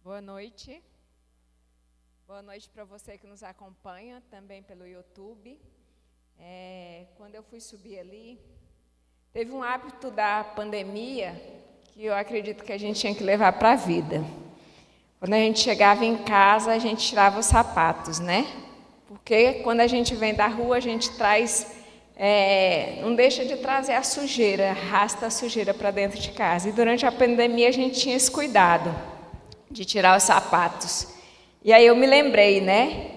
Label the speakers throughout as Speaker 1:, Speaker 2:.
Speaker 1: Boa noite. Boa noite para você que nos acompanha também pelo YouTube. Quando eu fui subir ali, teve um hábito da pandemia que eu acredito que a gente tinha que levar para a vida. Quando a gente chegava em casa, a gente tirava os sapatos, né? Porque quando a gente vem da rua, a gente traz, não deixa de trazer a sujeira, arrasta a sujeira para dentro de casa. E durante a pandemia a gente tinha esse cuidado de tirar os sapatos. E aí eu me lembrei, né,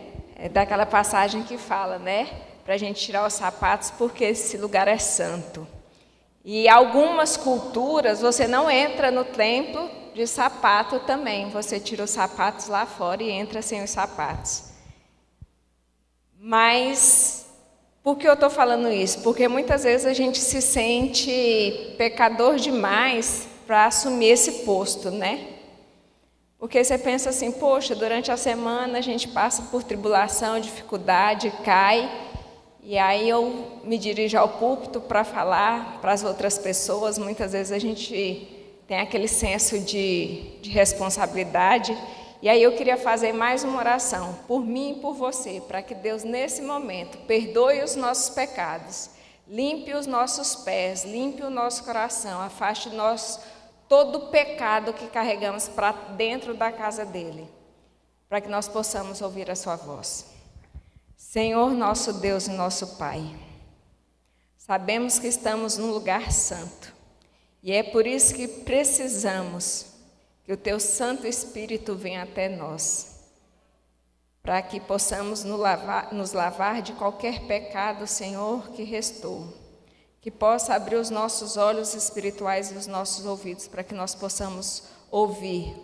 Speaker 1: daquela passagem que fala, né, para a gente tirar os sapatos porque esse lugar é santo. E algumas culturas você não entra no templo de sapato também, você tira os sapatos lá fora e entra sem os sapatos. Mas por que eu estou falando isso? Porque muitas vezes a gente se sente pecador demais para assumir esse posto, né? Porque você pensa assim, poxa, durante a semana a gente passa por tribulação, dificuldade, cai, e aí eu me dirijo ao púlpito para falar para as outras pessoas. Muitas vezes a gente tem aquele senso de responsabilidade, e aí eu queria fazer mais uma oração, por mim e por você, para que Deus nesse momento perdoe os nossos pecados, limpe os nossos pés, limpe o nosso coração, afaste todo o pecado que carregamos para dentro da casa dele, para que nós possamos ouvir a sua voz. Senhor, nosso Deus e nosso Pai, sabemos que estamos num lugar santo, e é por isso que precisamos que o teu Santo Espírito venha até nós, para que possamos nos lavar de qualquer pecado, Senhor, que restou. Que possa abrir os nossos olhos espirituais e os nossos ouvidos para que nós possamos ouvir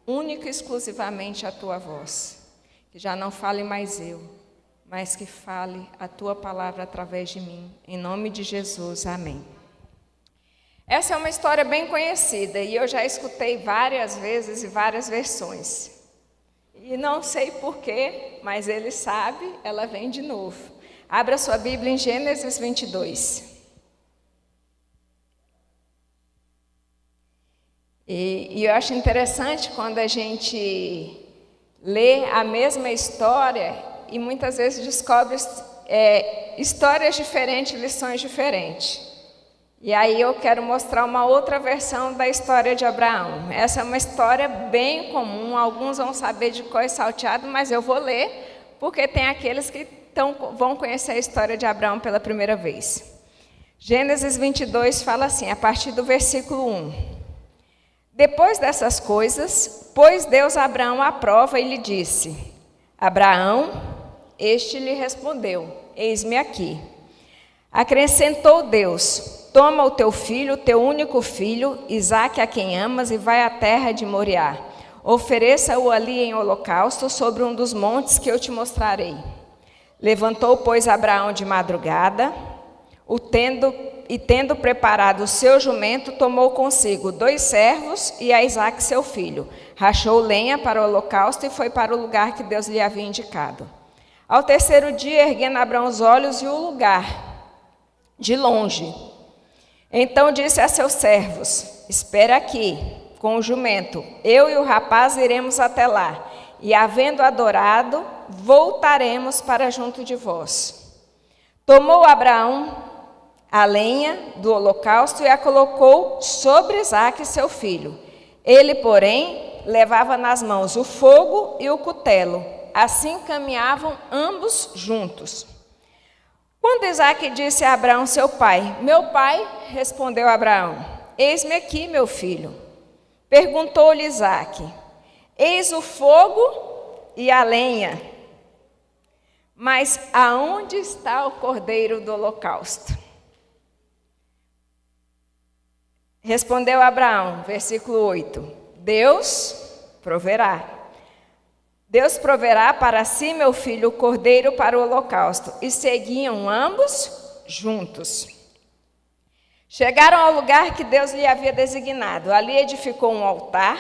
Speaker 1: única e exclusivamente a Tua voz. Que já não fale mais eu, mas que fale a Tua palavra através de mim. Em nome de Jesus, amém. Essa é uma história bem conhecida e eu já escutei várias vezes e várias versões. E não sei porquê, mas Ele sabe, ela vem de novo. Abra sua Bíblia em Gênesis 22. E eu acho interessante quando a gente lê a mesma história e muitas vezes descobre histórias diferentes, lições diferentes. E aí eu quero mostrar uma outra versão da história de Abraão. Essa é uma história bem comum, alguns vão saber de cor e salteado, mas eu vou ler porque tem aqueles que vão conhecer a história de Abraão pela primeira vez. Gênesis 22 fala assim, a partir do versículo 1. Depois dessas coisas, pôs Deus a Abraão à prova e lhe disse: Abraão, este lhe respondeu: Eis-me aqui. Acrescentou Deus: Toma o teu filho, o teu único filho, Isaque, a quem amas, e vai à terra de Moriá. Ofereça-o ali em holocausto sobre um dos montes que eu te mostrarei. Levantou, pois, Abraão de madrugada, tendo preparado o seu jumento, tomou consigo 2 servos e a Isaque seu filho. Rachou lenha para o holocausto e foi para o lugar que Deus lhe havia indicado. Ao terceiro dia, erguendo Abraão os olhos, viu o lugar de longe. Então disse a seus servos: Espera aqui, com o jumento. Eu e o rapaz iremos até lá, e havendo adorado, voltaremos para junto de vós. Tomou Abraão a lenha do holocausto e a colocou sobre Isaque, seu filho. Ele, porém, levava nas mãos o fogo e o cutelo. Assim caminhavam ambos juntos. Quando Isaque disse a Abraão, seu pai: Meu pai, respondeu Abraão: Eis-me aqui, meu filho. Perguntou-lhe Isaque: Eis o fogo e a lenha, mas aonde está o cordeiro do holocausto? Respondeu Abraão, versículo 8, Deus proverá para si, meu filho, o cordeiro para o holocausto. E seguiam ambos juntos. Chegaram ao lugar que Deus lhe havia designado. Ali edificou um altar,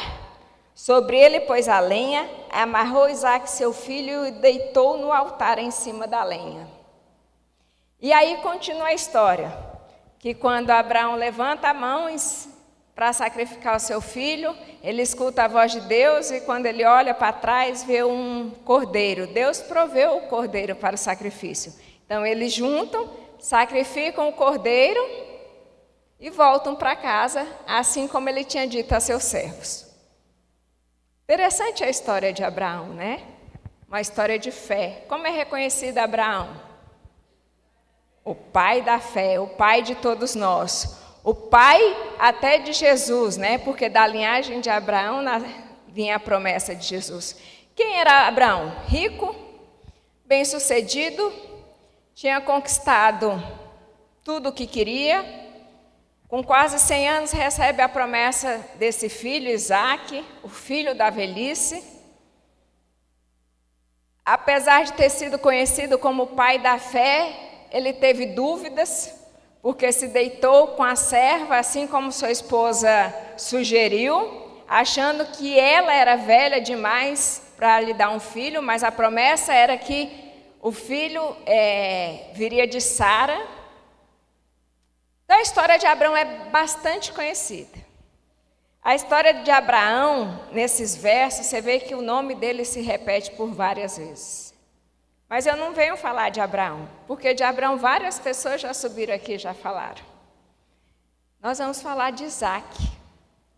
Speaker 1: sobre ele pôs a lenha, amarrou Isaque, seu filho, e deitou no altar em cima da lenha. E aí continua a história. Que quando Abraão levanta a mão para sacrificar o seu filho, ele escuta a voz de Deus e quando ele olha para trás, vê um cordeiro. Deus proveu o cordeiro para o sacrifício. Então, eles juntam, sacrificam o cordeiro e voltam para casa, assim como ele tinha dito a seus servos. Interessante a história de Abraão, né? Uma história de fé. Como é reconhecido Abraão? O pai da fé, o pai de todos nós. O pai até de Jesus, né? Porque da linhagem de Abraão vinha a promessa de Jesus. Quem era Abraão? Rico, bem-sucedido, tinha conquistado tudo o que queria. Com quase 100 anos recebe a promessa desse filho, Isaque, o filho da velhice. Apesar de ter sido conhecido como o pai da fé, ele teve dúvidas, porque se deitou com a serva, assim como sua esposa sugeriu, achando que ela era velha demais para lhe dar um filho, mas a promessa era que o filho viria de Sara. Então a história de Abraão é bastante conhecida. A história de Abraão, nesses versos, você vê que o nome dele se repete por várias vezes. Mas eu não venho falar de Abraão, porque de Abraão várias pessoas já subiram aqui e já falaram. Nós vamos falar de Isaque.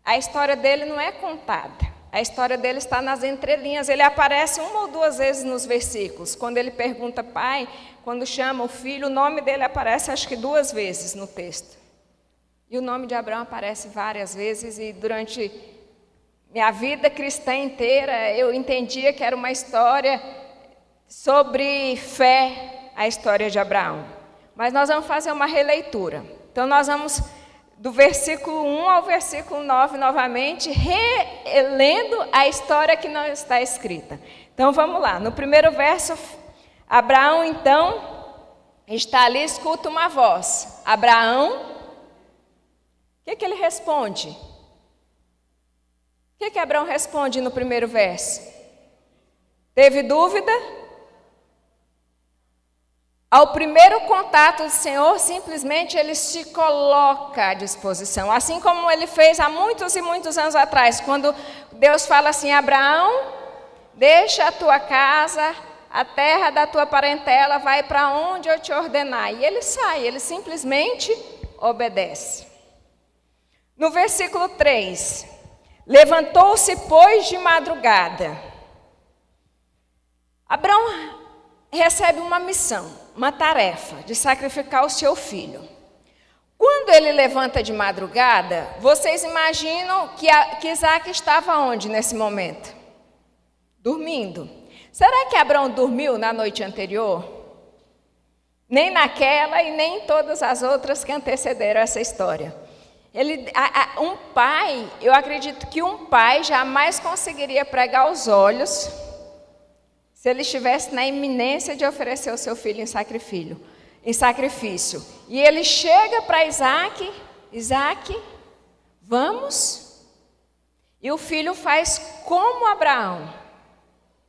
Speaker 1: A história dele não é contada. A história dele está nas entrelinhas. Ele aparece uma ou duas vezes nos versículos. Quando ele pergunta pai, quando chama o filho, o nome dele aparece acho que 2 vezes no texto. E o nome de Abraão aparece várias vezes e durante minha vida cristã inteira eu entendia que era uma história sobre fé, a história de Abraão. Mas nós vamos fazer uma releitura. Então nós vamos do versículo 1 ao versículo 9 novamente, relendo a história que não está escrita. Então vamos lá, no primeiro verso, Abraão então está ali, escuta uma voz. Abraão, o que ele responde? O que Abraão responde no primeiro verso? Teve dúvida? Ao primeiro contato do Senhor, simplesmente ele se coloca à disposição. Assim como ele fez há muitos e muitos anos atrás, quando Deus fala assim, Abraão, deixa a tua casa, a terra da tua parentela, vai para onde eu te ordenar. E ele sai, ele simplesmente obedece. No versículo 3, levantou-se, pois, de madrugada. Abraão recebe uma missão, uma tarefa de sacrificar o seu filho. Quando ele levanta de madrugada, vocês imaginam que Isaque estava onde nesse momento? Dormindo. Será que Abraão dormiu na noite anterior? Nem naquela e nem em todas as outras que antecederam essa história. Um pai, eu acredito que um pai jamais conseguiria pregar os olhos se ele estivesse na iminência de oferecer o seu filho em sacrifício. E ele chega para Isaque, vamos? E o filho faz como Abraão.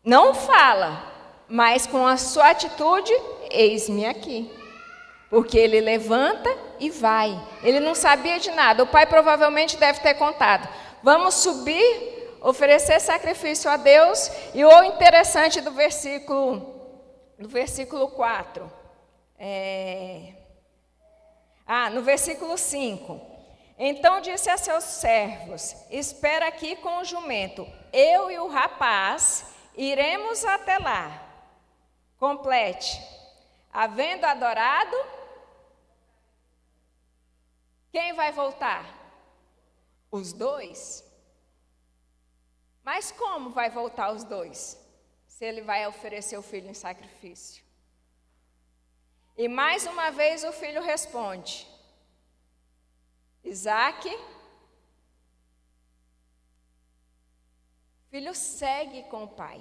Speaker 1: Não fala, mas com a sua atitude, eis-me aqui. Porque ele levanta e vai. Ele não sabia de nada. O pai provavelmente deve ter contado. Vamos subir, oferecer sacrifício a Deus. E o interessante do versículo 4. No versículo 5. Então disse a seus servos, espera aqui com o jumento. Eu e o rapaz iremos até lá. Complete. Havendo adorado, quem vai voltar? Os dois. Mas como vai voltar os dois? Se ele vai oferecer o filho em sacrifício. E mais uma vez o filho responde. Isaque. O filho segue com o pai.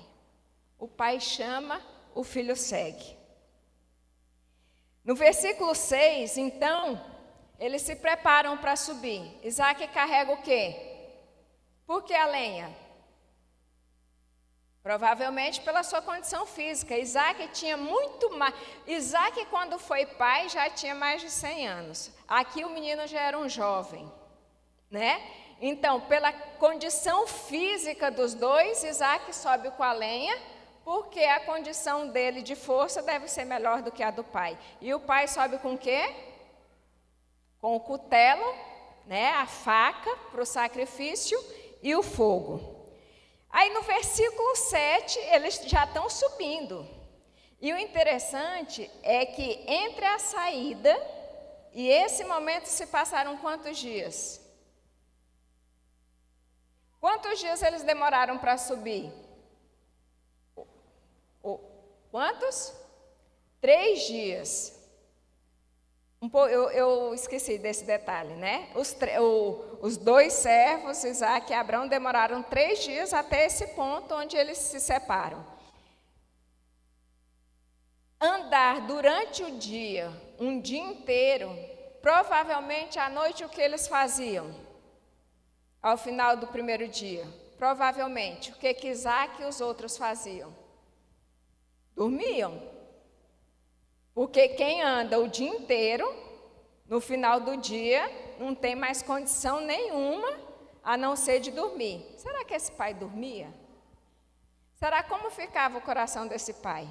Speaker 1: O pai chama, o filho segue. No versículo 6, então, eles se preparam para subir. Isaque carrega o quê? Por que a lenha? Provavelmente pela sua condição física. Isaque tinha muito mais. Isaque, quando foi pai, já tinha mais de 100 anos. Aqui o menino já era um jovem, né? Então, pela condição física dos dois, Isaac sobe com a lenha, porque a condição dele de força deve ser melhor do que a do pai. E o pai sobe com o quê? Com o cutelo, né, a faca para o sacrifício e o fogo. Aí no versículo 7, eles já estão subindo. E o interessante é que entre a saída e esse momento se passaram quantos dias? Quantos dias eles demoraram para subir? Quantos? 3 dias. Eu esqueci desse detalhe, né? Os dois servos, Isaac e Abraão, demoraram 3 dias até esse ponto onde eles se separam. Andar durante o dia, um dia inteiro, provavelmente à noite o que eles faziam? Ao final do primeiro dia, provavelmente, o que Isaac e os outros faziam? Dormiam. Porque quem anda o dia inteiro, no final do dia, não tem mais condição nenhuma a não ser de dormir. Será que esse pai dormia? Será como ficava o coração desse pai?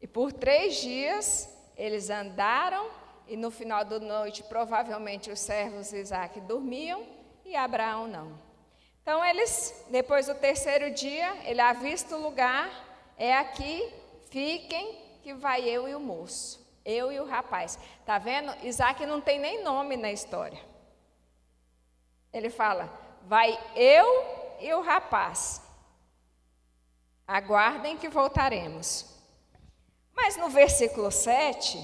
Speaker 1: E por 3 dias eles andaram e no final da noite provavelmente os servos de Isaac dormiam e Abraão não. Então eles, depois do 3º dia, ele avista o lugar, é aqui, fiquem que vai eu e o moço, eu e o rapaz. Tá vendo? Isaac não tem nem nome na história. Ele fala, vai eu e o rapaz. Aguardem que voltaremos. Mas no versículo 7,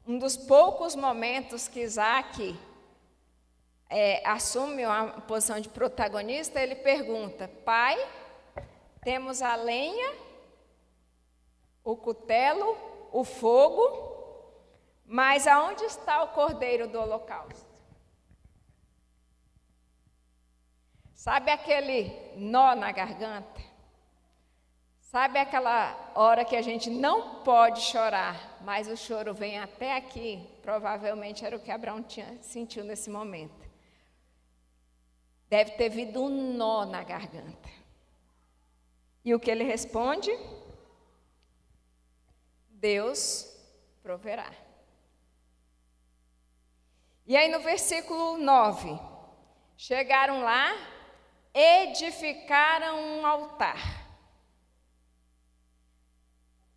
Speaker 1: um dos poucos momentos que Isaac assume uma posição de protagonista, ele pergunta, pai, temos a lenha, o cutelo, o fogo, mas aonde está o cordeiro do holocausto? Sabe aquele nó na garganta? Sabe aquela hora que a gente não pode chorar, mas o choro vem até aqui? Provavelmente era o que Abraão sentiu nesse momento. Deve ter vindo um nó na garganta. E o que ele responde? Deus proverá. E aí no versículo 9, chegaram lá, edificaram um altar.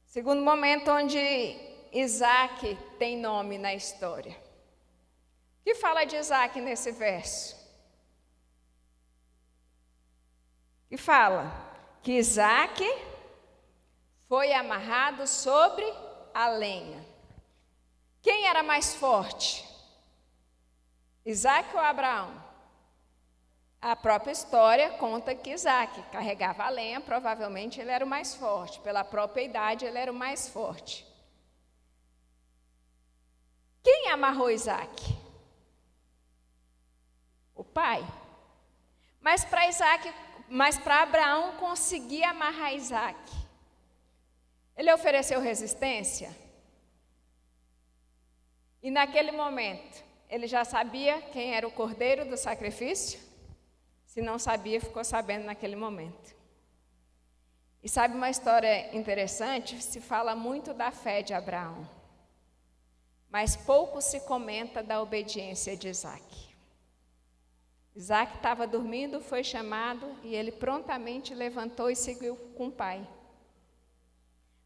Speaker 1: Segundo momento onde Isaac tem nome na história. O que fala de Isaac nesse verso? Que fala que Isaac foi amarrado sobre a lenha. Quem era mais forte? Isaac ou Abraão? A própria história conta que Isaac carregava a lenha, provavelmente ele era o mais forte. Pela própria idade, ele era o mais forte. Quem amarrou Isaac? O pai. Mas para Abraão conseguir amarrar Isaac, ele ofereceu resistência? E naquele momento, ele já sabia quem era o cordeiro do sacrifício? Se não sabia, ficou sabendo naquele momento. E sabe uma história interessante? Se fala muito da fé de Abraão, mas pouco se comenta da obediência de Isaac. Isaac estava dormindo, foi chamado e ele prontamente levantou e seguiu com o pai.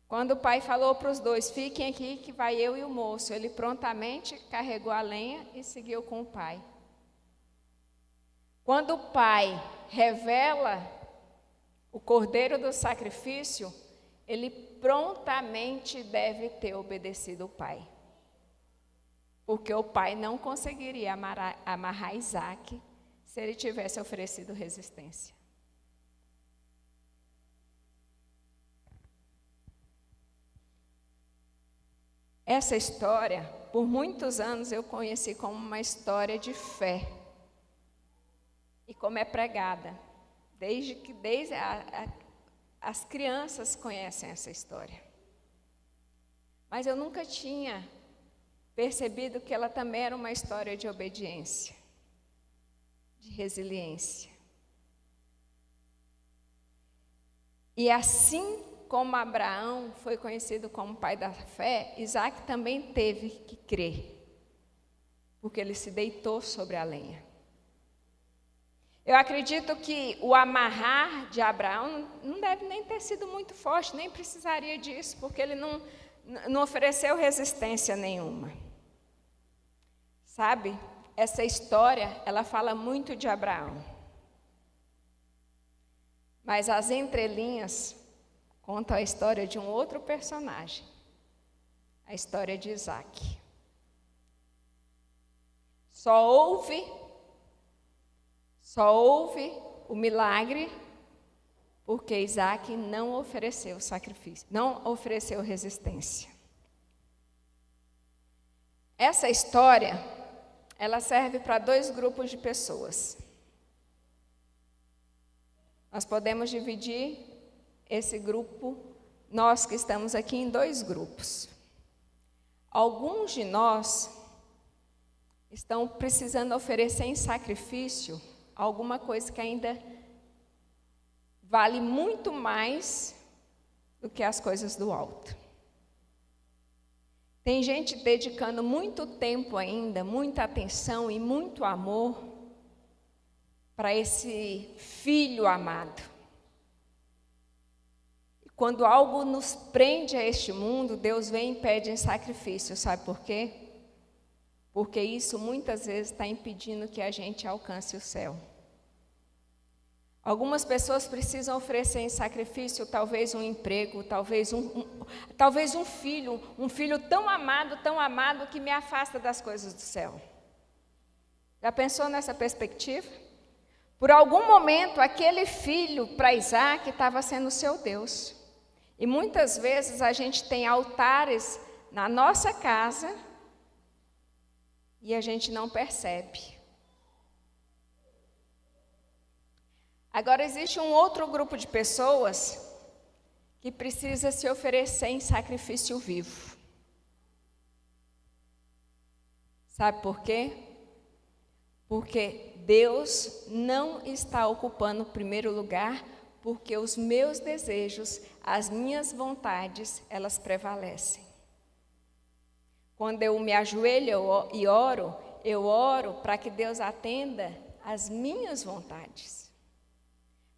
Speaker 1: Quando o pai falou para os dois, fiquem aqui que vai eu e o moço, ele prontamente carregou a lenha e seguiu com o pai. Quando o pai revela o cordeiro do sacrifício, ele prontamente deve ter obedecido o pai. Porque o pai não conseguiria amarrar Isaac se ele tivesse oferecido resistência. Essa história, por muitos anos, eu conheci como uma história de fé. E como é pregada. Desde as crianças conhecem essa história. Mas eu nunca tinha percebido que ela também era uma história de obediência. de resiliência. E assim como Abraão foi conhecido como pai da fé, Isaac também teve que crer, porque ele se deitou sobre a lenha. Eu acredito que o amarrar de Abraão não deve nem ter sido muito forte, nem precisaria disso, porque ele não ofereceu resistência nenhuma. Sabe, essa história, ela fala muito de Abraão. Mas as entrelinhas contam a história de um outro personagem, a história de Isaac. Só houve o milagre porque Isaac não ofereceu sacrifício, não ofereceu resistência. Essa história, ela serve para 2 grupos de pessoas. Nós podemos dividir esse grupo, nós que estamos aqui, em 2 grupos. Alguns de nós estão precisando oferecer em sacrifício alguma coisa que ainda vale muito mais do que as coisas do alto. Tem gente dedicando muito tempo ainda, muita atenção e muito amor para esse filho amado. E quando algo nos prende a este mundo, Deus vem e pede em sacrifício. Sabe por quê? Porque isso muitas vezes está impedindo que a gente alcance o céu. Algumas pessoas precisam oferecer em sacrifício talvez um emprego, talvez um filho tão amado que me afasta das coisas do céu. Já pensou nessa perspectiva? Por algum momento, aquele filho para Isaac estava sendo o seu Deus. E muitas vezes a gente tem altares na nossa casa e a gente não percebe. Agora, existe um outro grupo de pessoas que precisa se oferecer em sacrifício vivo. Sabe por quê? Porque Deus não está ocupando o primeiro lugar, porque os meus desejos, as minhas vontades, elas prevalecem. Quando eu me ajoelho e oro, eu oro para que Deus atenda às minhas vontades,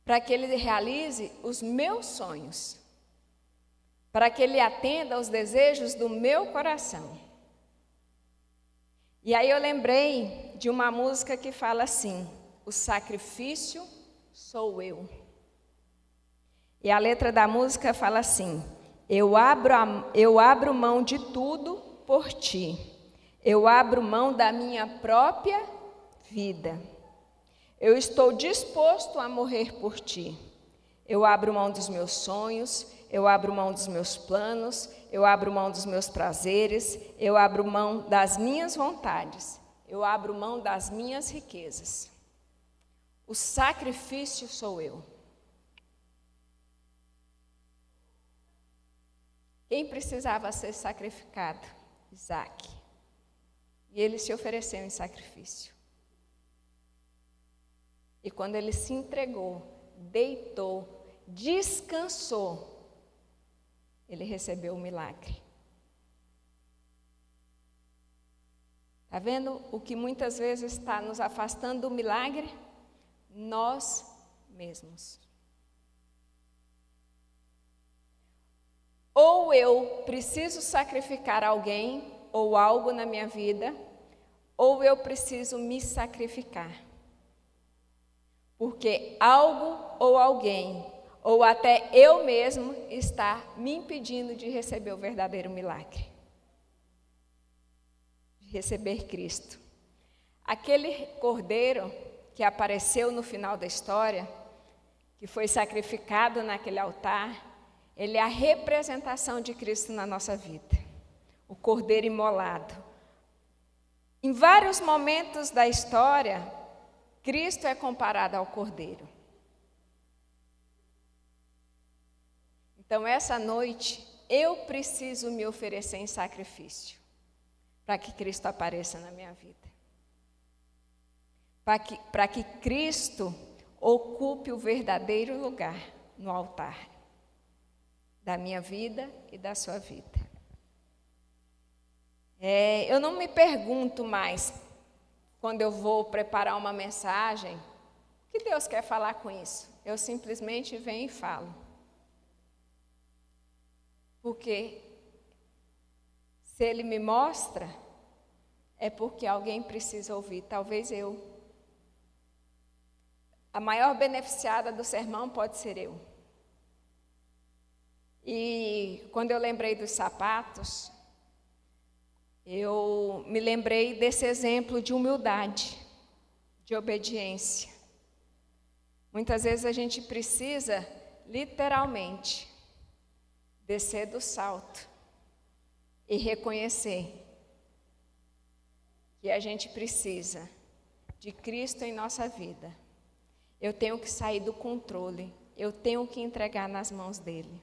Speaker 1: para que Ele realize os meus sonhos, para que Ele atenda aos desejos do meu coração. E aí eu lembrei de uma música que fala assim: o sacrifício sou eu. E a letra da música fala assim: eu abro mão de tudo por ti, eu abro mão da minha própria vida. Eu estou disposto a morrer por ti. Eu abro mão dos meus sonhos, eu abro mão dos meus planos, eu abro mão dos meus prazeres, eu abro mão das minhas vontades, eu abro mão das minhas riquezas. O sacrifício sou eu. Quem precisava ser sacrificado? Isaac. E ele se ofereceu em sacrifício. E quando ele se entregou, deitou, descansou, ele recebeu o milagre. Está vendo o que muitas vezes está nos afastando do milagre? Nós mesmos. Ou eu preciso sacrificar alguém ou algo na minha vida, ou eu preciso me sacrificar. Porque algo ou alguém, ou até eu mesmo, está me impedindo de receber o verdadeiro milagre. De receber Cristo. Aquele cordeiro que apareceu no final da história, que foi sacrificado naquele altar, ele é a representação de Cristo na nossa vida. O cordeiro imolado. Em vários momentos da história, Cristo é comparado ao cordeiro. Então, essa noite, eu preciso me oferecer em sacrifício para que Cristo apareça na minha vida. para que Cristo ocupe o verdadeiro lugar no altar da minha vida e da sua vida. Eu não me pergunto mais, quando eu vou preparar uma mensagem, o que Deus quer falar com isso? Eu simplesmente venho e falo. Porque se Ele me mostra, é porque alguém precisa ouvir, talvez eu. A maior beneficiada do sermão pode ser eu. E quando eu lembrei dos sapatos, eu me lembrei desse exemplo de humildade, de obediência. Muitas vezes a gente precisa, literalmente, descer do salto e reconhecer que a gente precisa de Cristo em nossa vida. Eu tenho que sair do controle, eu tenho que entregar nas mãos dele.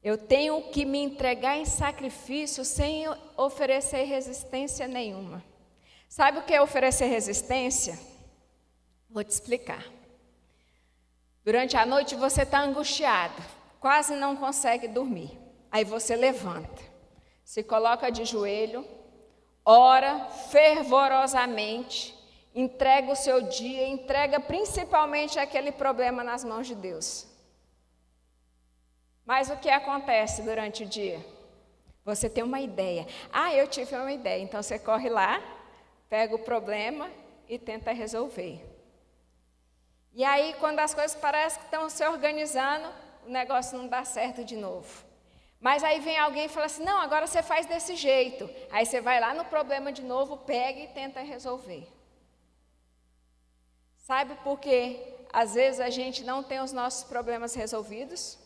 Speaker 1: Eu tenho que me entregar em sacrifício sem oferecer resistência nenhuma. Sabe o que é oferecer resistência? Vou te explicar. Durante a noite você está angustiado, quase não consegue dormir. Aí você levanta, se coloca de joelho, ora fervorosamente, entrega o seu dia, entrega principalmente aquele problema nas mãos de Deus. Mas o que acontece durante o dia? Você tem uma ideia. Eu tive uma ideia. Então você corre lá, pega o problema e tenta resolver. E aí, quando as coisas parecem que estão se organizando, o negócio não dá certo de novo. Mas aí vem alguém e fala assim, não, agora você faz desse jeito. Aí você vai lá no problema de novo, pega e tenta resolver. Sabe por que às vezes a gente não tem os nossos problemas resolvidos?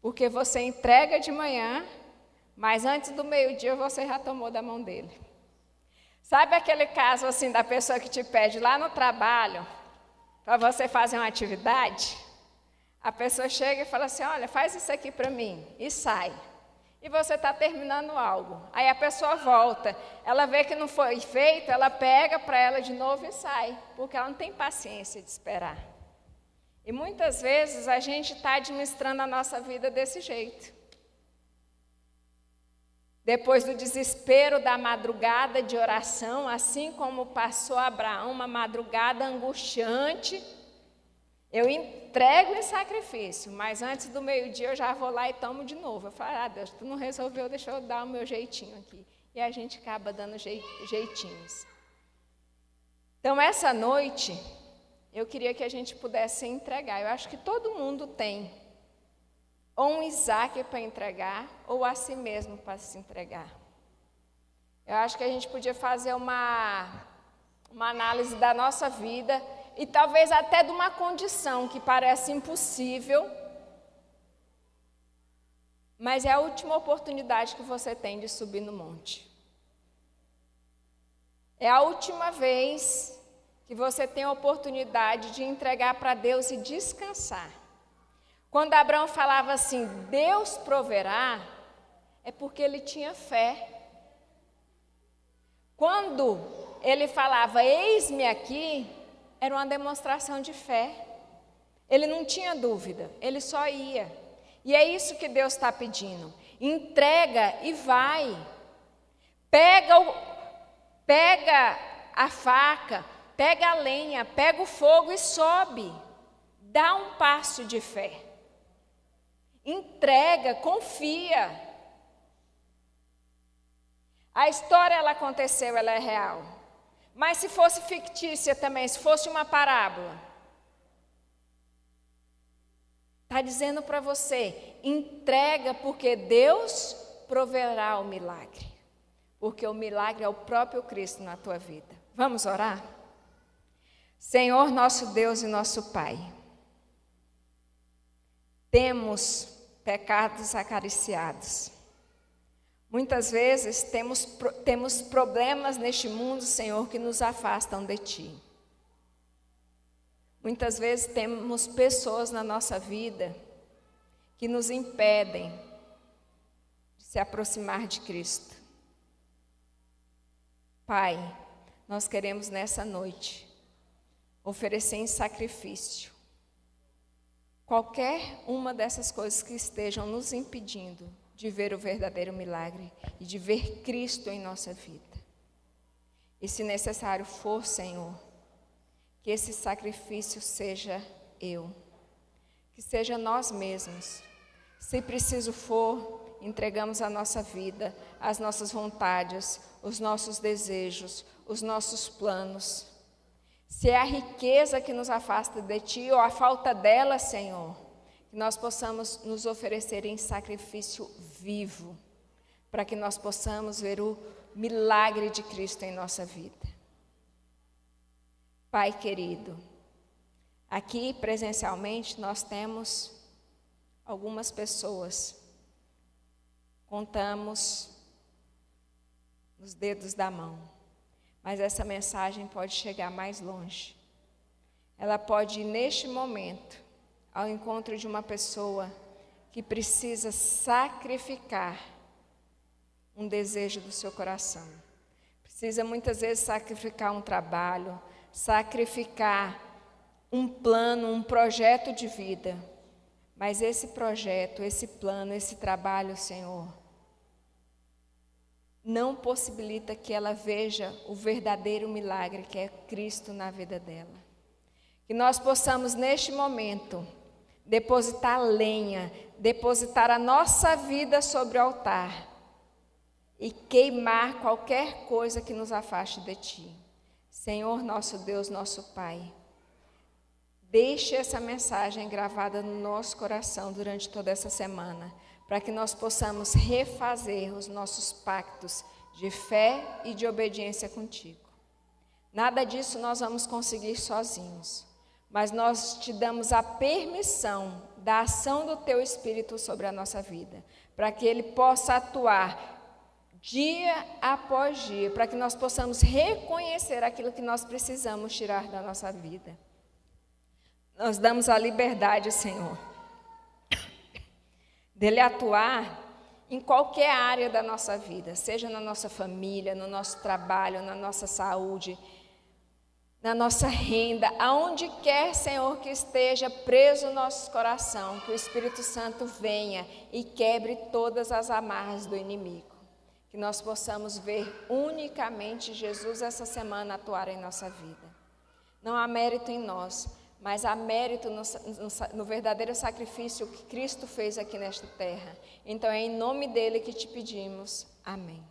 Speaker 1: Porque você entrega de manhã, mas antes do meio-dia você já tomou da mão dele. Sabe aquele caso assim da pessoa que te pede lá no trabalho, para você fazer uma atividade? A pessoa chega e fala assim, olha, faz isso aqui para mim, e sai. E você está terminando algo. Aí a pessoa volta, ela vê que não foi feito, ela pega para ela de novo e sai, porque ela não tem paciência de esperar. E muitas vezes a gente está administrando a nossa vida desse jeito. Depois do desespero da madrugada de oração, assim como passou Abraão, uma madrugada angustiante, eu entrego em sacrifício, mas antes do meio-dia eu já vou lá e tomo de novo. Eu falo, Deus, tu não resolveu, deixa eu dar o meu jeitinho aqui. E a gente acaba dando jeitinhos. Então, essa noite, eu queria que a gente pudesse entregar. Eu acho que todo mundo tem ou um Isaac para entregar, ou a si mesmo para se entregar. Eu acho que a gente podia fazer uma análise da nossa vida, e talvez até de uma condição que parece impossível, mas é a última oportunidade que você tem de subir no monte. É a última vez que você tem a oportunidade de entregar para Deus e descansar. Quando Abraão falava assim, Deus proverá, é porque ele tinha fé. Quando ele falava, eis-me aqui, era uma demonstração de fé. Ele não tinha dúvida, ele só ia. E é isso que Deus está pedindo. Entrega e vai. Pega a faca, pega a lenha, pega o fogo e sobe. Dá um passo de fé. Entrega, confia. A história, ela aconteceu, ela é real. Mas se fosse fictícia também, se fosse uma parábola, está dizendo para você, entrega porque Deus proverá o milagre. Porque o milagre é o próprio Cristo na tua vida. Vamos orar? Senhor, nosso Deus e nosso Pai, temos pecados acariciados. Muitas vezes temos problemas neste mundo, Senhor, que nos afastam de Ti. Muitas vezes temos pessoas na nossa vida que nos impedem de se aproximar de Cristo. Pai, nós queremos nessa noite oferecer em sacrifício qualquer uma dessas coisas que estejam nos impedindo de ver o verdadeiro milagre e de ver Cristo em nossa vida. E se necessário for, Senhor, que esse sacrifício seja eu, que seja nós mesmos. Se preciso for, entregamos a nossa vida, as nossas vontades, os nossos desejos, os nossos planos. Se é a riqueza que nos afasta de Ti ou a falta dela, Senhor, que nós possamos nos oferecer em sacrifício vivo, para que nós possamos ver o milagre de Cristo em nossa vida. Pai querido, aqui presencialmente nós temos algumas pessoas, contamos nos dedos da mão. Mas essa mensagem pode chegar mais longe. Ela pode ir neste momento ao encontro de uma pessoa que precisa sacrificar um desejo do seu coração. Precisa muitas vezes sacrificar um trabalho, sacrificar um plano, um projeto de vida. Mas esse projeto, esse plano, esse trabalho, Senhor, não possibilita que ela veja o verdadeiro milagre que é Cristo na vida dela. Que nós possamos neste momento depositar lenha, depositar a nossa vida sobre o altar e queimar qualquer coisa que nos afaste de Ti. Senhor nosso Deus, nosso Pai, deixe essa mensagem gravada no nosso coração durante toda essa semana, para que nós possamos refazer os nossos pactos de fé e de obediência contigo. Nada disso nós vamos conseguir sozinhos, mas nós te damos a permissão da ação do teu Espírito sobre a nossa vida, para que ele possa atuar dia após dia, para que nós possamos reconhecer aquilo que nós precisamos tirar da nossa vida. Nós damos a liberdade, Senhor, dele atuar em qualquer área da nossa vida, seja na nossa família, no nosso trabalho, na nossa saúde, na nossa renda, aonde quer, Senhor, que esteja preso o nosso coração, que o Espírito Santo venha e quebre todas as amarras do inimigo. Que nós possamos ver unicamente Jesus essa semana atuar em nossa vida. Não há mérito em nós, mas há mérito no verdadeiro sacrifício que Cristo fez aqui nesta terra. Então é em nome dele que te pedimos. Amém.